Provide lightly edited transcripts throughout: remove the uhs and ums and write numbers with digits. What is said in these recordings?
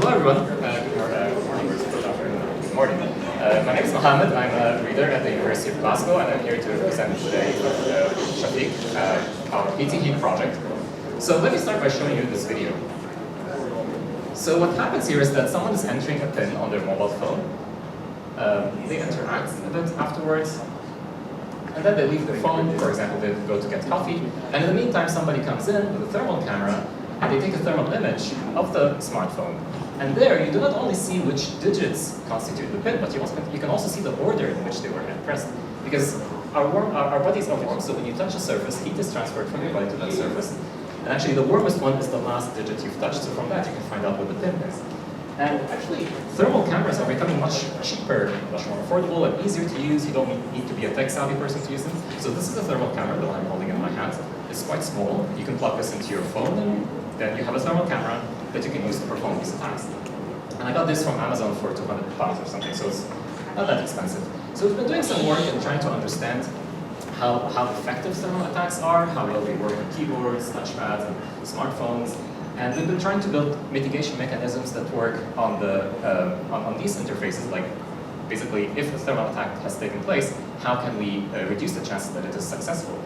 hello everyone. Good morning, good afternoon, good morning. My name is Mohammed. I'm a reader at the University of Glasgow, and I'm here to present today Shafiq, our PT.HEAT project. So let me start by showing you this video. So what happens here is that someone is entering a PIN on their mobile phone. They interact a bit afterwards, and then they leave their phone. For example, they go to get coffee, and in the meantime somebody comes in with a thermal camera and they take a thermal image of the smartphone. And there you do not only see which digits constitute the PIN, but you can also see the order in which they were pressed. Because our bodies are warm, so when you touch a surface, heat is transferred from your body to that surface. And actually the warmest one is the last digit you've touched, so from that you can find out what the PIN is. And actually, thermal cameras are becoming much cheaper, much more affordable and easier to use. You don't need to be a tech-savvy person to use them. So this is a thermal camera that I'm holding in my hand. It's quite small. You can plug this into your phone, and then you have a thermal camera that you can use to perform these attacks. And I got this from Amazon for £200 or something, so it's not that expensive. So we've been doing some work in trying to understand how effective thermal attacks are, how well they work on keyboards, touchpads, and smartphones. And we've been trying to build mitigation mechanisms that work on these interfaces, like basically if a thermal attack has taken place, how can we reduce the chances that it is successful?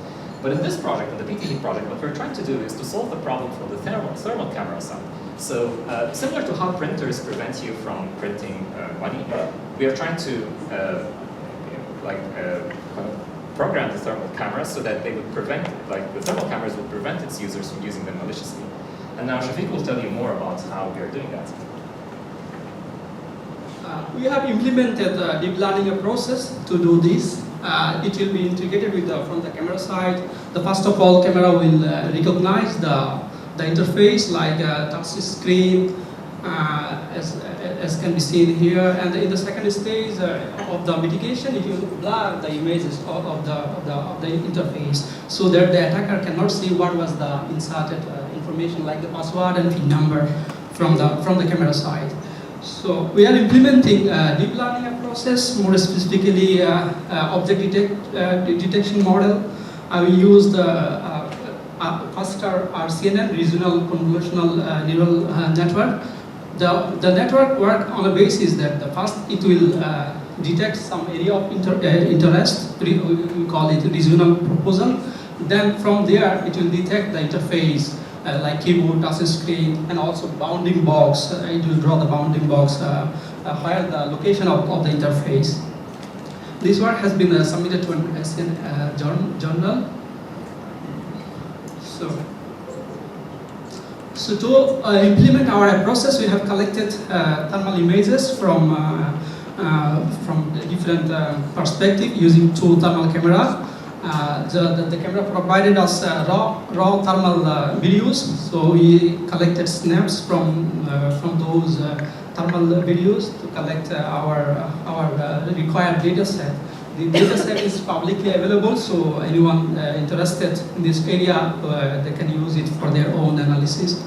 But in this project, in the PT.HEAT project, what we're trying to do is to solve the problem from the thermal camera side. So similar to how printers prevent you from printing money, we are trying to program the thermal cameras so that they would prevent, the thermal cameras would prevent its users from using them maliciously. And now Shafiq will tell you more about how we are doing that. We have implemented a deep learning process to do this. It will be integrated with from the camera side. First of all, camera will recognize the interface like touch screen, as can be seen here. And in the second stage of the mitigation, it will blur the images of the interface so that the attacker cannot see what was the inserted information like the password and PIN number from the camera side. So we are implementing a deep learning process, more specifically object detection model. We use the faster RCNN, regional convolutional neural network. The network works on a basis that first it will detect some area of interest, we call it regional proposal. Then from there it will detect the interface like keyboard, touch screen, and also bounding box. It will draw the bounding box where the location of the interface. This work has been submitted to an SN journal. So to implement our process, we have collected thermal images from different perspectives using two thermal cameras. The camera provided us raw thermal videos, so we collected snaps from those thermal videos to collect our required data set. The data set is publicly available, so anyone interested in this area, they can use it for their own analysis.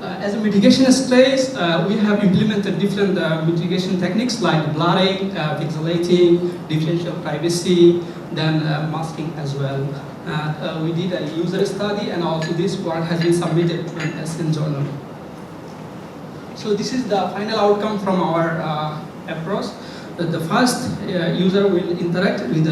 As a mitigation stage, we have implemented different mitigation techniques like blurring, pixelating, differential privacy, then masking as well. We did a user study, and also this work has been submitted to an SN journal. So this is the final outcome from our approach. The first user will interact with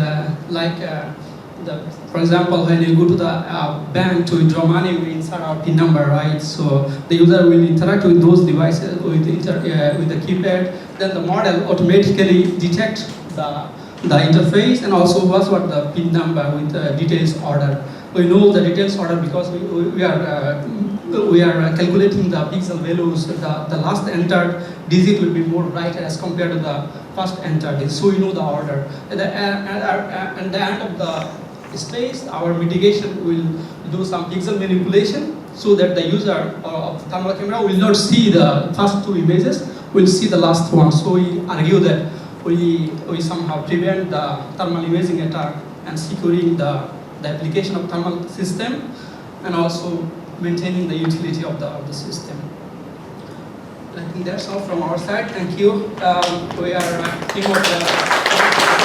for example, when you go to the bank to withdraw money, we insert our PIN number, right? So the user will interact with those devices with the keypad. Then the model automatically detects the interface and also what the PIN number with the details order. We know the details order because we are calculating the pixel values. The last entered digit will be more brighter as compared to the first entered digit. So we know the order. At the end of the stage, our mitigation will do some pixel manipulation so that the user of the thermal camera will not see the first two images, will see the last one. So we argue that we somehow prevent the thermal imaging attack and securing the application of thermal system and also maintaining the utility of the system. I think that's all from our side. Thank you. We are team of the